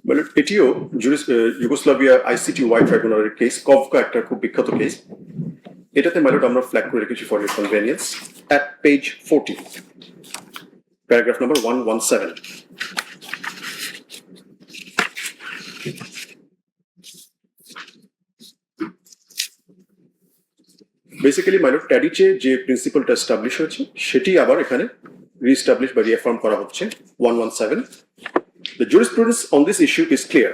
Well, এটিও Yugoslavia ICT Y ট্রাইব্যুনালের case, কভকা একটা খুব বিখ্যাত কেস। এটাতে মাইলট আমরা ফ্ল্যাগ করে রেখেছি for your convenience at page 40, paragraph number 117। Basically my lord ট্যাডিচে যে প্রিন্সিপালটা এস্টাবলিশ হয়েছে সেটি আবার এখানে রিএস্টাবলিশ বা রিঅ্যাফার্ম করা হচ্ছে 117। The jurisprudence on this issue is clear.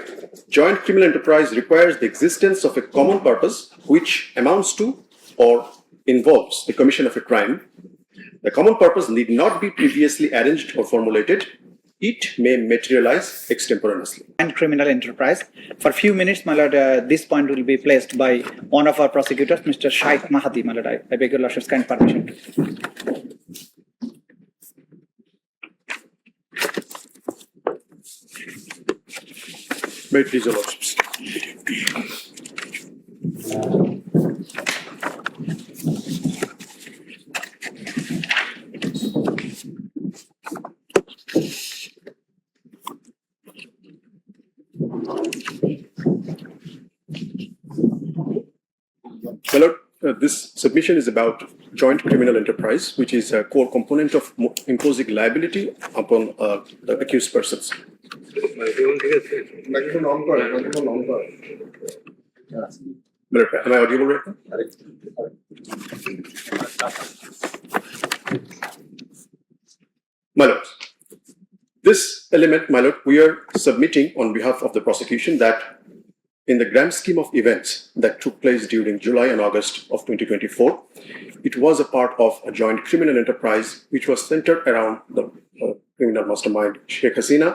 Joint criminal enterprise requires the existence of a common purpose which amounts to or involves the commission of a crime. The common purpose need not be previously arranged or formulated. It may materialize extemporaneously. And criminal enterprise. For a few minutes, my lord, this point will be placed by one of our prosecutors, Mr. Shaikh Mahdi. My lord, I beg your lordship's kind permission. May it please your lordships. My lord, this submission is about joint criminal enterprise, which is a core component of imposing liability upon the accused persons. Am I audible right now? My lord, this element, my lord, we are submitting on behalf of the prosecution that in the grand scheme of events that took place during July and August of 2024, it was a part of a joint criminal enterprise which was centered around the criminal mastermind Sheikh Hasina,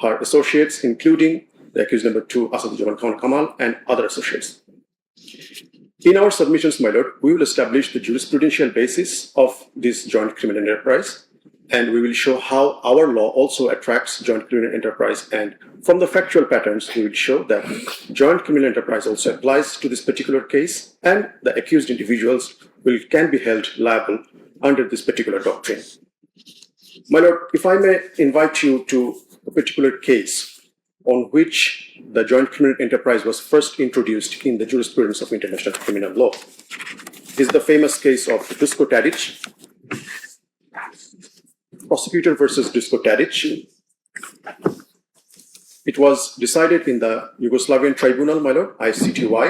her associates, including the accused number 2, Asadujaman Khan Kamal, and other associates. In our submissions, my lord, we will establish the jurisprudential basis of this joint criminal enterprise, and we will show how our law also attracts joint criminal enterprise. And from the factual patterns, we will show that joint criminal enterprise also applies to this particular case, and the accused individuals can be held liable under this particular doctrine. My lord, if I may invite you to a particular case on which the joint criminal enterprise was first introduced in the jurisprudence of international criminal law. This is the famous case of Dusko Tadic, prosecutor versus Dusko Tadic. It was decided in the Yugoslavian tribunal, my lord, ICTY.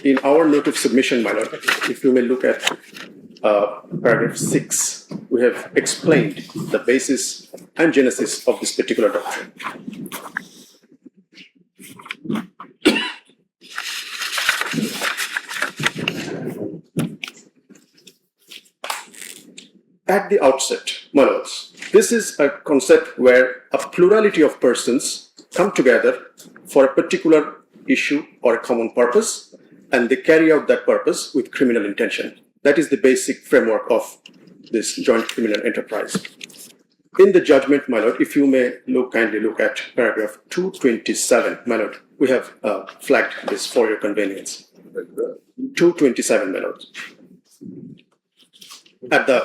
In our note of submission, my lord, if you may look at paragraph 6, we have explained the basis and genesis of this particular doctrine. At the outset, my lords, this is a concept where a plurality of persons come together for a particular issue or a common purpose, and they carry out that purpose with criminal intention. That is the basic framework of this joint criminal enterprise. In the judgment, my lord, if you may kindly look at paragraph 227, my lord, we have flagged this for your convenience. 227, my lord. At the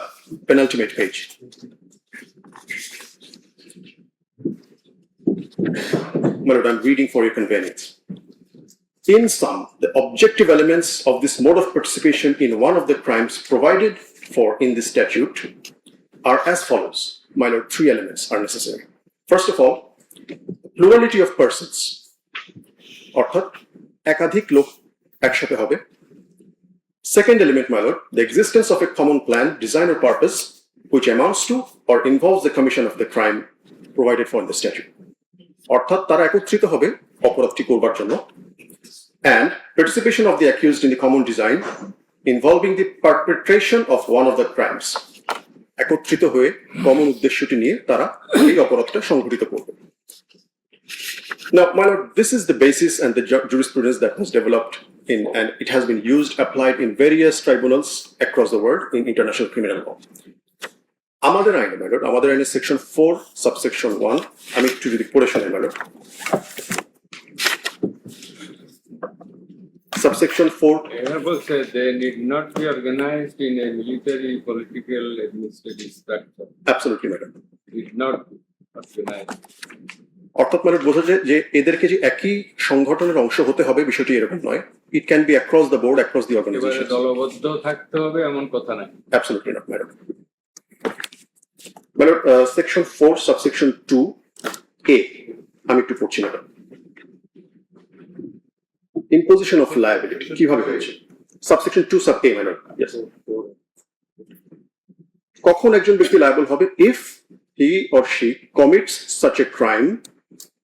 penultimate page. My lord, I'm reading for your convenience. In sum, the objective elements of this mode of participation in one of the crimes provided for in this statute are as follows. My lord, 3 elements are necessary. First of all, plurality of persons. অর্থাৎ একাধিক লোক একসাথে হবে। Second element, my lord, the existence of a common plan, design or purpose which amounts to or involves the commission of the crime provided for in the statute. অর্থাৎ তারা একত্রিত হবে অপরাধটি করবার জন্য। And participation of the accused in the common design involving the perpetration of one of the crimes. একত্রিত হয়ে common উদ্দেশ্যটি নিয়ে তারা এই অপরাধটা সংঘটিত করবে। Now, my lord, this is the basis and the jurisprudence that was developed and it has been used, applied in various tribunals across the world in international criminal law. আমাদের আইনে, my lord, আমাদের আইনে section 4, subsection 1, আমি একটু যদি পড়ে শোনাই, my lord. Subsection 4. Honorable said they need not be organized in a military, political, administrative structure. Absolutely, madam. It not organized. অর্থাৎ মানে বোঝা যায় যে এদেরকে যে একই সংগঠনের অংশ হতে হবে বিষয়টি এরকম নয়, it can be across the board, across দি এবারে অর্গানাইজেশন। দলবদ্ধ থাকতে হবে এমন কথা নাই। Absolutely not, madam. Madam, section 4, subsection 2A, আমি একটু পড়ছি ম্যাডাম। Imposition of liability কিভাবে হয়েছে? Subsection 2 sub A, madam. Yes. কখন একজন ব্যক্তি liable হবে? If he or she commits such a crime,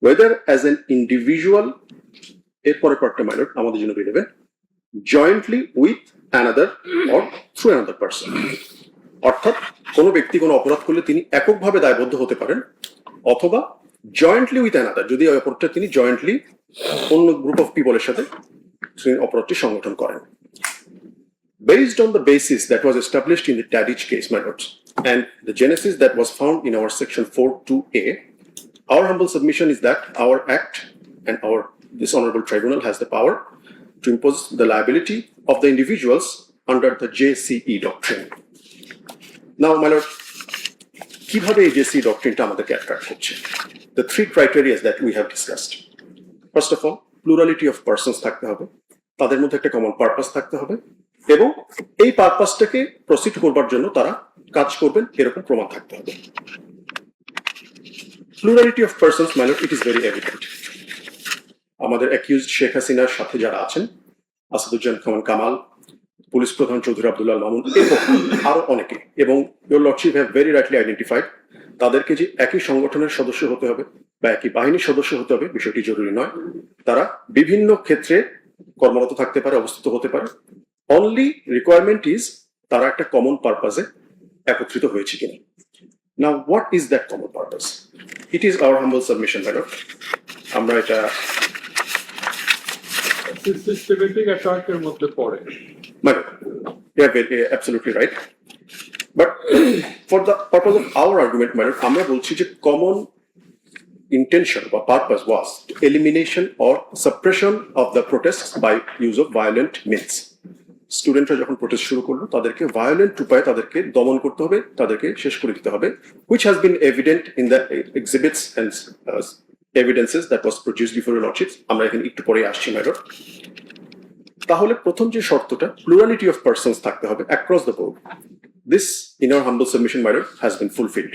whether as an individual, এরপরে পার্টটা ম্যাডাম আমাদের জন্য বের হবে, jointly with another or through another person. অর্থাৎ কোনো ব্যক্তি কোনো অপরাধ করলে তিনি এককভাবে দায়বদ্ধ হতে পারেন, অথবা জয়েন্টলি উইথ অ্যানাদার, যদি ওই অপরাধটা তিনি জয়েন্টলি অন্য গ্রুপ অফ পিপলের সাথে অপরাধটি সংগঠন করেন। Based on the basis that was established in the Tadic case, my lords, and the genesis that was found in our section 4.2a, our humble submission is that our act and this honorable tribunal has the power to impose the liability of the individuals under the JCE doctrine. Now, my lord, কিভাবে এই JCE doctrine আমাদেরকে attract করছে? The three criteria that we have discussed. First of all, plurality of persons থাকতে হবে, তাদের মধ্যে একটা common purpose থাকতে হবে, এবং এই পারপাসটাকে প্রসিড করবার জন্য তারা কাজ করবেন এরকম প্রমাণ থাকতে হবে। Plurality of persons, my lord, it is very evident. আমাদের অ্যাকিউজড শেখ হাসিনার সাথে যারা আছেন, আসাদুজ্জামান কামাল, পুলিশ প্রধান চৌধুরী আব্দুল্লাহ মামুন এবং আরো অনেকে, এবং your lordship have very rightly identified, তাদেরকে যে একই সংগঠনের সদস্য হতে হবে বা একই বাহিনীর সদস্য হতে হবে বিষয়টি জরুরি নয়, তারা বিভিন্ন ক্ষেত্রে কর্মরত থাকতে পারে, অবস্থিত হতে পারে। অনলি রিকোয়ারমেন্ট ইজ তারা একটা কমন পারপাসে একত্রিত হয়েছে কিনা। Now what is that common purpose? It is our humble submission, madam, আমরা এটা সিস্টেমেটিক অ্যাটাকের মধ্যে পড়ে। Madam, yeah, absolutely right. But for the purpose of our argument, madam, আমরা বলছি যে common intention or purpose was to elimination or suppression of the protests by use of violent means. স্টুডেন্টরা যখন প্রোটেস্ট শুরু করলো তাদেরকে ভায়োলেন্ট উপায়ে তাদেরকে দমন করতে হবে, তাদেরকে শেষ করে দিতে হবে, which has been evident in the exhibits and evidences that was produced before your lordships. আমরা এখানে একটু পরে আসছি, ম্যাডাম। তাহলে প্রথম যে শর্তটা, প্লুরালিটি অফ পারসনস থাকতে হবে across the board, this in our humble submission, madam, has been fulfilled.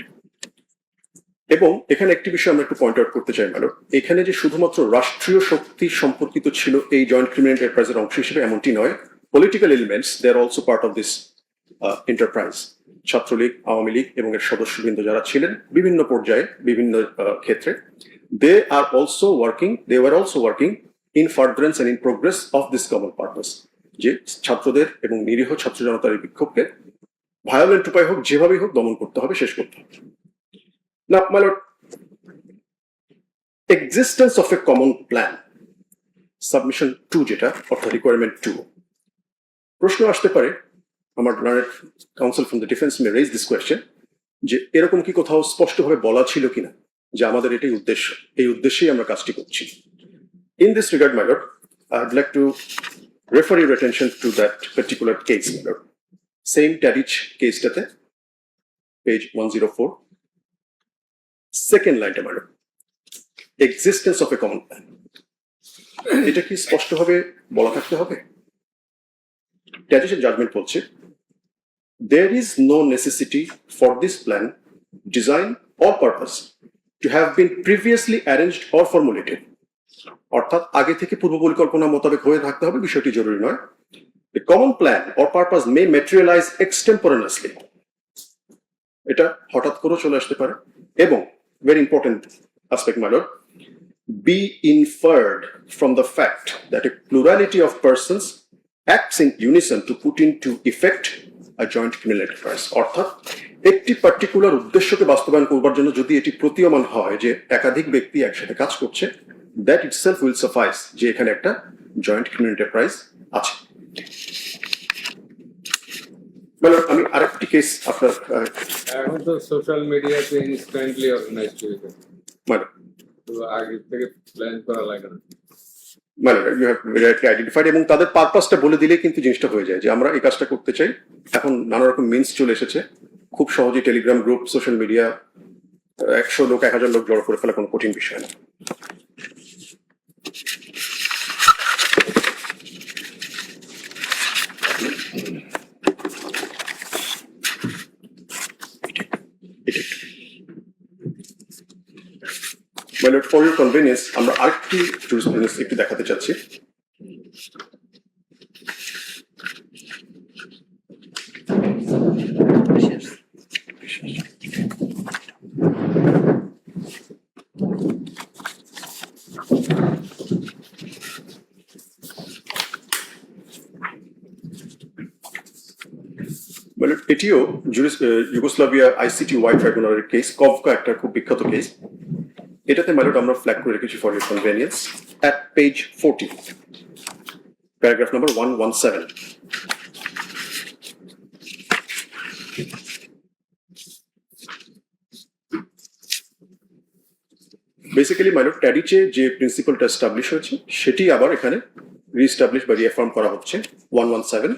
এবং এখানে একটি বিষয় আমরা একটু পয়েন্ট আউট করতে চাই, ম্যাডাম, এখানে যে শুধুমাত্র রাষ্ট্রীয় শক্তি সম্পর্কিত ছিল এই জয়েন্ট ক্রিমিনাল এন্টারপ্রাইজের অংশ হিসেবে এমনটি নয়, political elements they are also part of this enterprise. Chhatra League, Awami League এবং এর সদস্যবৃন্দ যারা ছিলেন বিভিন্ন পর্যায়ে বিভিন্ন ক্ষেত্রে, they were also working in furtherance and in progress of this common purpose, যে ছাত্রদের এবং নিরীহ ছাত্র জনতার বিক্ষোভকে ভায়োলেন্ট উপায় হোক, যেভাবেই হোক, দমন করতে হবে, শেষ করতে হবে। না, my lord, existence of a common plan, submission 2 যেটা অর্থাৎ রিকোয়ারমেন্ট 2, প্রশ্ন আসতে পারে, আমার counsel from the defence may raise this question, যে এরকম কি কোথাও স্পষ্টভাবে বলা ছিল কিনা যে আমাদের এটাই উদ্দেশ্য, এই উদ্দেশ্যেই আমরা কাজটি করছি। In this regard, my lord, I'd like to refer your attention to that particular case, my lord. Same Tadic case টাতে, page 104, second line, my lord. Existence of a common plan. এটা কি স্পষ্টভাবে বলা থাকতে হবে? Tadic's judgment বলছে, there is no necessity for this plan, design or purpose to have been previously arranged or formulated. অর্থাৎ আগে থেকে পূর্ব পরিকল্পনা মোতাবেক হয়ে থাকতে হবে বিষয়টি জরুরি নয়। The common plan or purpose may materialize extemporaneously, এটা হঠাৎ করে চলে আসতে পারে, এবং very important aspect, my lord, be inferred from the fact that a plurality of persons acts in unison to put into effect a joint criminal enterprise. অর্থাৎ একটি particular উদ্দেশ্যকে বাস্তবায়ন করবার জন্য যদি এটি প্রতীয়মান হয় যে একাধিক ব্যক্তি একসাথে কাজ করছে, that itself will suffice যে এখানে একটা জয়েন্ট ক্রিমিনাল এন্টারপ্রাইজ আছে। আমি আরেকটি কেস আপনার, এখন তো সোশ্যাল মিডিয়াতে ইনস্ট্যান্টলি অর্গানাইজড হয়ে যায়, মানে তো আগে থেকে প্ল্যান করা লাগে না। মানে ইউ হ্যাভ রাইটলি আইডেন্টিফাইড, এবং তাদের পারপাসটা বলে দিলেই কিন্তু জিনিসটা হয়ে যায় যে আমরা এই কাজটা করতে চাই। এখন নানা রকম মিনস চলে এসেছে, খুব সহজেই টেলিগ্রাম গ্রুপ, সোশ্যাল মিডিয়া, 100 লোক 1000 লোক জড়ো করে ফেলা কোনো কঠিন বিষয় না। Well, for your convenience, আমরা আরেকটি jurisprudence একটু দেখাতে চাচ্ছি। মানে এটিও ইউগোস্লাভিয়া ICTY ট্রাইব্যুনালের কেস, কভকা একটা খুব বিখ্যাত কেস। এটাতে মাইলট আমরা ফ্ল্যাগ করে রেখেছি for your convenience at page 40, paragraph number 117। Basically my lord ট্যাডিচে যে প্রিন্সিপালটা এস্টাবলিশ হয়েছে সেটি আবার এখানে রিএস্টাবলিশ বা রিঅ্যাফার্ম করা হচ্ছে 117।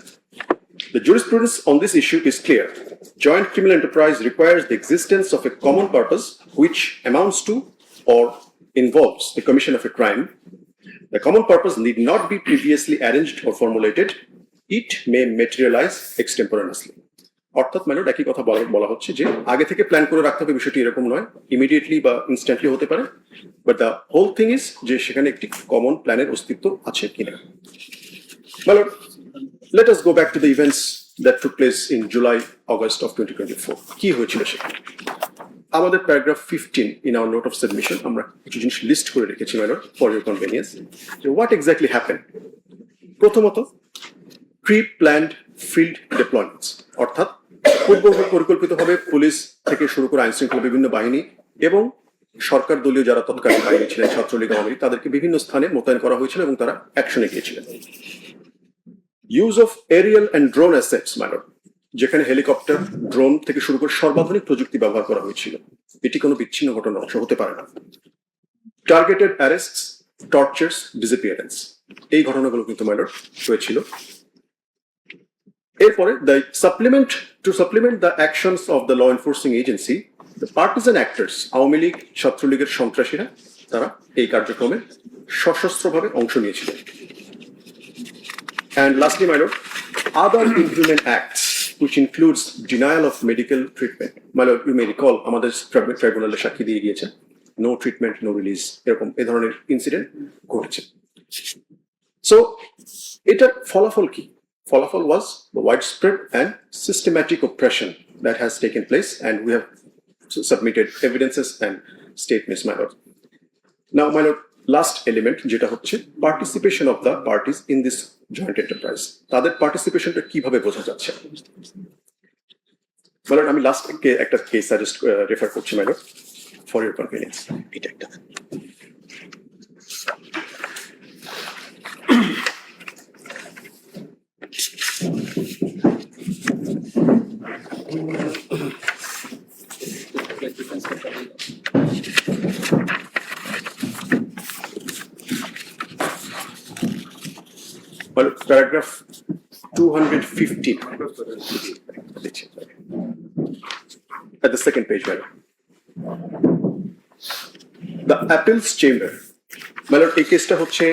The jurisprudence on this issue is clear. Joint criminal enterprise requires the existence of a common purpose which amounts to or involves the commission of a crime. The common purpose need not be previously arranged or formulated. It may materialize extemporaneously. অর্থাৎ my lord একই কথা বলা হচ্ছে যে আগে থেকে plan করে রাখতে হবে, বিষয়টি এরকম নয়, ইমিডিয়েটলি বা ইনস্ট্যান্টলি হতে পারে, but the whole thing is যে সেখানে একটি কমন প্ল্যানের অস্তিত্ব আছে কিনা। My lord, let us go back to the events that took place in July, August of 2024. কি হয়েছিল সেখানে? আমাদের paragraph 15 in our note of submission আমরা কিছু জিনিস লিস্ট করে রেখেছি মাইলট ফর ইউর কনভেনিয়েন্স, যে হোয়াট এক্স্যাক্টলি হ্যাপেন। প্রথমত, প্রি প্ল্যান্ড ফিল্ড ডিপ্লয়মেন্টস, অর্থাৎ পূর্ব পরিকল্পিতভাবে পুলিশ থেকে শুরু করে আইন শৃঙ্খলা বিভিন্ন বাহিনী এবং সরকার দলীয় যারা তৎকালীন বাহিনী ছিলেন, ছাত্রলীগ, আওয়ামী লীগ, তাদেরকে বিভিন্ন স্থানে মোতায়েন করা হয়েছিল এবং তারা অ্যাকশনে গিয়েছিলেন। Use of aerial and drone assets my lord, যেখানে হেলিকপ্টার, ড্রোন থেকে শুরু করে সর্বাধুনিক প্রযুক্তি ব্যবহার করা হয়েছিল, এটি কোনো বিচ্ছিন্ন ঘটনার অংশ হতে পারে না। টার্গেটেড অ্যারেস্টস, টর্চার্স, ডিসঅ্যাপিয়ারেন্স, এই ঘটনাগুলো কিন্তু মাইলট হয়েছিল। এরপরে to supplement the actions of the law enforcing agency, the partisan actors, Awami League, ছাত্রলীগের সন্ত্রাসীরা, তারা এই কার্যক্রমে সশস্ত্রভাবে অংশ নিয়েছিলেন। And lastly, my lord, other inhuman acts, which includes denial of medical treatment. My lord, you may recall, আমাদের ট্রাইব্যুনালে সাক্ষী দিয়ে গিয়েছে, no treatment, no release, এরকম এই ধরনের ইনসিডেন্ট ঘটেছে। সো এটার ফলাফল কি? ফলাফল was the widespread and systematic oppression that has taken place, and we have submitted evidences and statements, my lord. Now, my lord, last element যেটা হচ্ছে participation of the parties in this joint enterprise, তাদের পার্টিসিপেশনটা কিভাবে বোঝা যাচ্ছে। My lord, আমি last একটা case suggest refer করছি my lord for your convenience. এটা একটা paragraph 215 at the second page, madam. The appeals chamber, madam, এই কেসটা হচ্ছে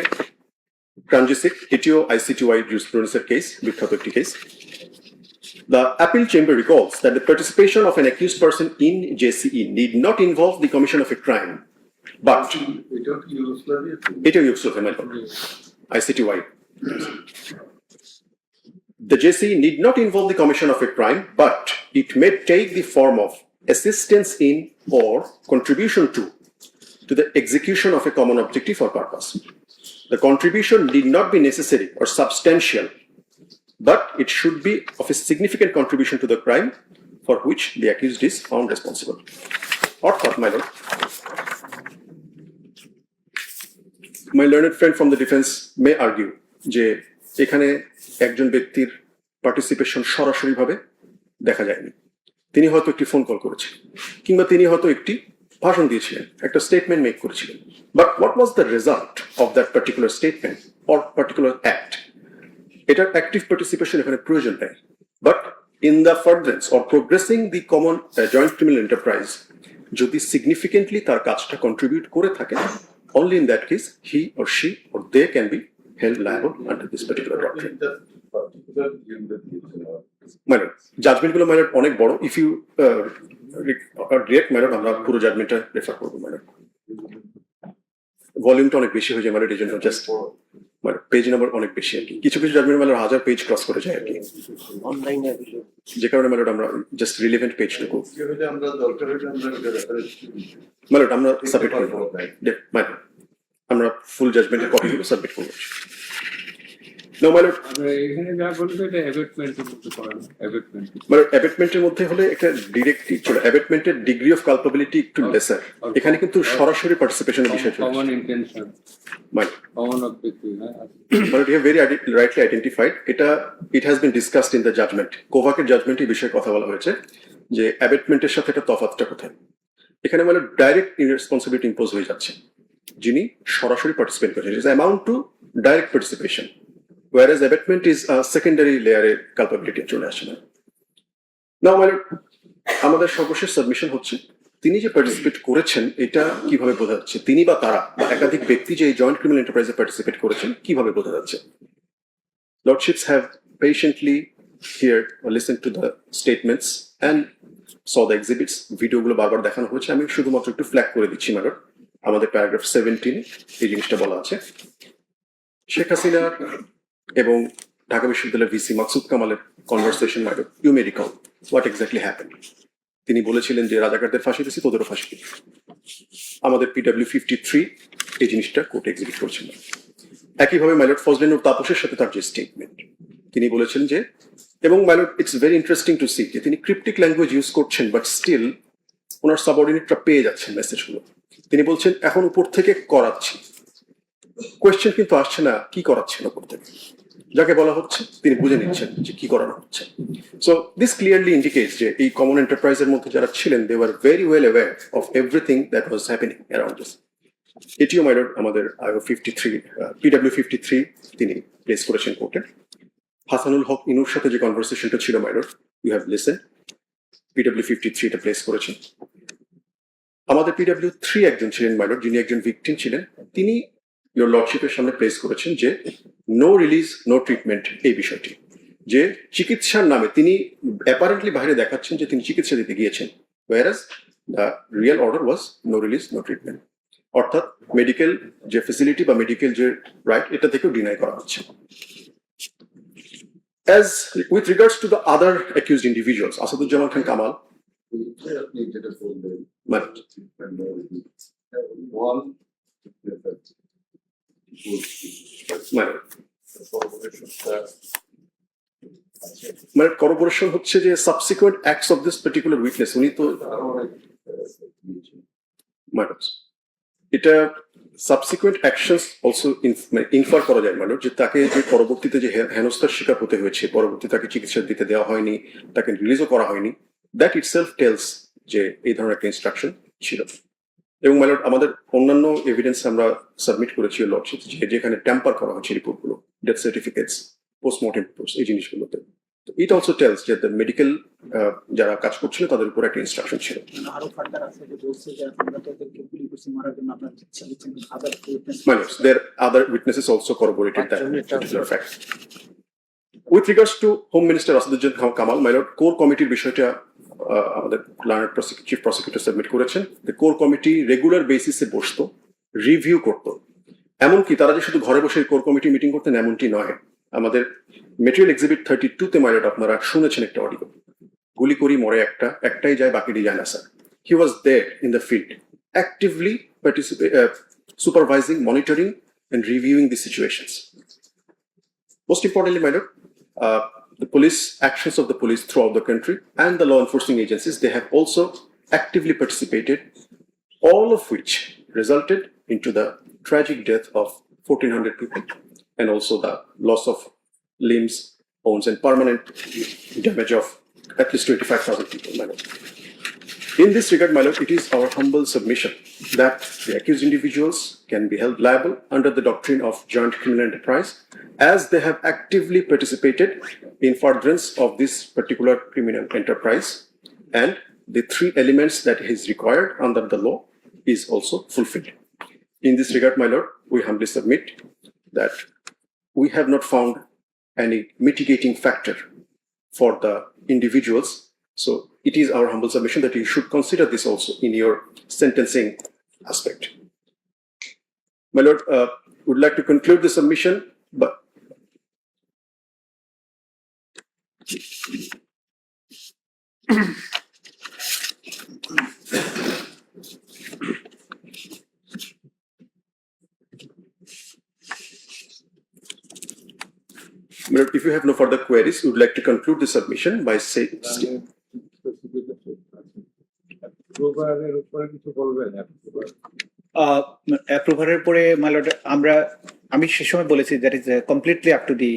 ট্রানজিসিক, এটিও ICTY জুরিসপ্রুডেন্সের কেস, বিখ্যাত একটি case. The appeal chamber recalls that the participation of an accused person in JCE need not involve the commission of a crime, but এটিও Yugoslavia, madam, ICTY. The JCE need not involve the commission of a crime, but it may take the form of assistance in or contribution to the execution of a common objective or purpose. The contribution need not be necessary or substantial, but it should be of a significant contribution to the crime for which the accused is found responsible. Orthat, my lord, my learned friend from the defense may argue যে এখানে একজন ব্যক্তির participation সরাসরি ভাবে দেখা যায়নি, তিনি হয়তো একটি ফোন কল করেছিলেন কিংবা তিনি হয়তো একটি ভাষণ দিয়েছিলেন, একটা স্টেটমেন্ট মেক করেছিলেন, but what was the result of that particular statement or particular act, এটার অ্যাক্টিভ পার্টিসিপেশন এখানে প্রয়োজন নেই। But in the furtherance or progressing the common joint criminal enterprise, যদি সিগনিফিকেন্টলি তার কাজটা কন্ট্রিবিউট করে থাকে, only in that case he or she or they can be held liable under this particular doctrine. মানে জাজমেন্টগুলো মানে অনেক বড়, ইফ ইউ ডিরেক্ট মানে আমরা পুরো জাজমেন্টটা রেফার করবো, মানে ভলিউমটা অনেক বেশি হয়ে যায়, মানে এই জন্য জাস্ট মানে পেজ নাম্বার অনেক বেশি আর কি, কিছু কিছু জাজমেন্ট মানে 1000 পেজ ক্রস করে যায় আর কি, যে কারণে মানে আমরা জাস্ট রিলেভেন্ট পেজটুকু মানে আমরা সাবমিট করবো, মানে আমরা ফুল জাজমেন্টের কপিগুলো সাবমিট করবো। অ্যাবেটমেন্টের মধ্যে হলে একটা ডিরেক্টলি চলে, অ্যাবেটমেন্টের ডিগ্রি অফ কালপাবিলিটি একটু লেসার, এখানে কিন্তু সরাসরি পার্টিসিপেশনের বিষয় চলে। But you have very rightly identified, it has been discussed in the judgment. কোভাকের জাজমেন্টের বিষয়ে কথা বলা হয়েছে যে অ্যাবেটমেন্টের সাথে একটা তফাৎটা কোথায়। এখানে মানে ডাইরেক্ট রেসপন্সিবিলিটি ইম্পোজ হয়ে যাচ্ছে, যিনি সরাসরি পার্টিসিপেট করছেন, is amount two direct participation, whereas abatement is a secondary layer এর culpability চলে আসে না। নাও মানে আমাদের সর্বশেষ সাবমিশন হচ্ছে, তিনি যে পার্টিসিপেট করেছেন এটা কিভাবে বোঝা যাচ্ছে, তিনি বা তারা বা একাধিক ব্যক্তি যে এই জয়েন্ট ক্রিমিনাল এন্টারপ্রাইজে পার্টিসিপেট করেছেন কিভাবে বোঝা যাচ্ছে। Lordships have patiently heard or listened to the statements and saw the exhibits, ভিডিওগুলো বারবার দেখানো হয়েছে, আমি শুধুমাত্র একটু ফ্ল্যাগ করে দিচ্ছি ম্যাডাম, আমাদের প্যারাগ্রাফ 17 এই জিনিসটা বলা আছে। শেখ হাসিনা এবং ঢাকা বিশ্ববিদ্যালয়ের ভিসি মাকসুদ কামালের conversation, madam you may recall what exactly happened. তিনি বলেছিলেন যে রাজাকারদের ফাঁসি দিয়েছি, তোদেরও ফাঁসি দিই। আমাদের PW53 এই জিনিসটা কোর্টে এক্সিকিউট করছেন না। একইভাবে মাইলট ফজলেনুর তাপসের সাথে তার যে স্টেটমেন্ট, তিনি বলেছেন যে, এবং my lord it's very interesting to see যে তিনি ক্রিপ্টিক ল্যাঙ্গুয়েজ ইউজ করছেন, বাট স্টিল ওনার সাবঅর্ডিনেটরা পেয়ে যাচ্ছেন মেসেজগুলো। তিনি বলছেন এখন উপর থেকে করাচ্ছি, কোয়েশ্চেন কিন্তু আসছে না কি করাচ্ছেন উপর থেকে, যাকে বলা হচ্ছে তিনি বুঝে নিচ্ছেন যে কি করানো হচ্ছে। সো দিস ক্লিয়ারলি ইন্ডিকেটস যে এই কমন এন্টারপ্রাইজের মধ্যে যারা ছিলেন they were very well aware of everything that was happening around this. এটিও মাইলট আমাদের PW53 তিনি প্লেস করেছেন কোর্টে। হাসানুল হক ইনুর সাথে যে কনভারসেশনটা ছিল my lord, you have listen, PW53 এটা প্লেস করেছেন। আমাদের PW3 একজন ছিলেন মাইলট, যিনি একজন ভিকটিম ছিলেন, তিনি ইয়োর লর্ডশিপের সামনে প্লেস করেছেন যে নো রিলিজ নো ট্রিটমেন্ট এই বিষয়টি, যে চিকিৎসার নামে তিনি অ্যাপারেন্টলি বাইরে দেখাচ্ছেন যে তিনি চিকিৎসা দিতে গিয়েছেন, whereas the real order was no release no treatment, অর্থাৎ মেডিকেল যে ফেসিলিটি বা মেডিকেল যে রাইট এটা থেকেও ডিনাই করা হচ্ছে। As with regards to the other accused individuals, Asaduzzaman Khan Kamal, মানে corroboration হচ্ছে যে subsequent acts of this particular witness, উনি তো এটা সাবসিকুয়েন্ট অ্যাকশনস অলসো ইনফার করা যায়, মানে যে তাকে যে পরবর্তীতে যে হেনস্থার শিকার হতে হয়েছে, পরবর্তী তাকে চিকিৎসা দিতে দেওয়া হয়নি, তাকে রিলিজও করা হয়নি, দ্যাট ইটসেলফ টেলস যে এই ধরনের একটা ইনস্ট্রাকশন ছিল। এবং মাইলট আমাদের অন্যান্য এভিডেন্স আমরা সাবমিট করেছি লর্ডশিপ, যেখানে ট্যাম্পার করা হয়েছে রিপোর্টগুলো, ডেথ সার্টিফিকেটস, পোস্টমর্টেম রিপোর্টস, এই জিনিসগুলোতে। তো ইট অলসো টেলস যে মেডিকেল যারা কাজ করছিল তাদের উপর একটা ইনস্ট্রাকশন ছিল। There other witnesses also corroborated that particular fact. With regards to Home Minister Asaduজ্জামান কামাল, my lord, কোর কমিটির বিষয়টা আমাদের লার্নার চিফ প্রসিকিউটর সাবমিট করেছেন। কোর কমিটি রেগুলার বেসিসে বসতো, রিভিউ করতো, এমনকি তারা যে শুধু ঘরে বসে কোর কমিটি মিটিং করতেন এমনটি নয়। আমাদের মেটেরিয়াল এক্সিবিট 32 তে মাইলট আপনারা শুনেছেন একটা অডিও, গুলি করি মরে একটাই যায় বাকিটি যায় না sir. He was there in the field, actively supervising, monitoring and reviewing the situations. Most importantly, my lord, the police actions of the police throughout the country and the law enforcing agencies, they have also actively participated, all of which resulted into the tragic death of 1,400 people and also the loss of limbs, bones and permanent damage of at least 25,000 people, my lord. In this regard, my lord, it is our humble submission that the accused individuals can be held liable under the doctrine of joint criminal enterprise, as they have actively participated in furtherance of this particular criminal enterprise, and the three elements that is required under the law is also fulfilled. In this regard, my lord, we humbly submit that we have not found any mitigating factor for the individuals. So it is our humble submission that you should consider this also in your sentencing aspect. My lord, would like to conclude the submission, but if you have no further queries, we would like to conclude the submission by saying, প্রোভারের উপরে কিছু বলবেন? অ্যাপ্রুভারের পরে my lord আমি সে সময় বলেছি that is completely up to the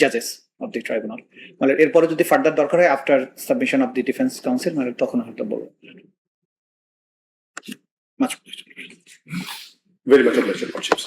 জাজেস of the tribunal. মানে এরপরে যদি ফার্দার দরকার হয় after submission of the defence counsel, মানে তখন হয়তো বলবো। very much obliged, Lordships.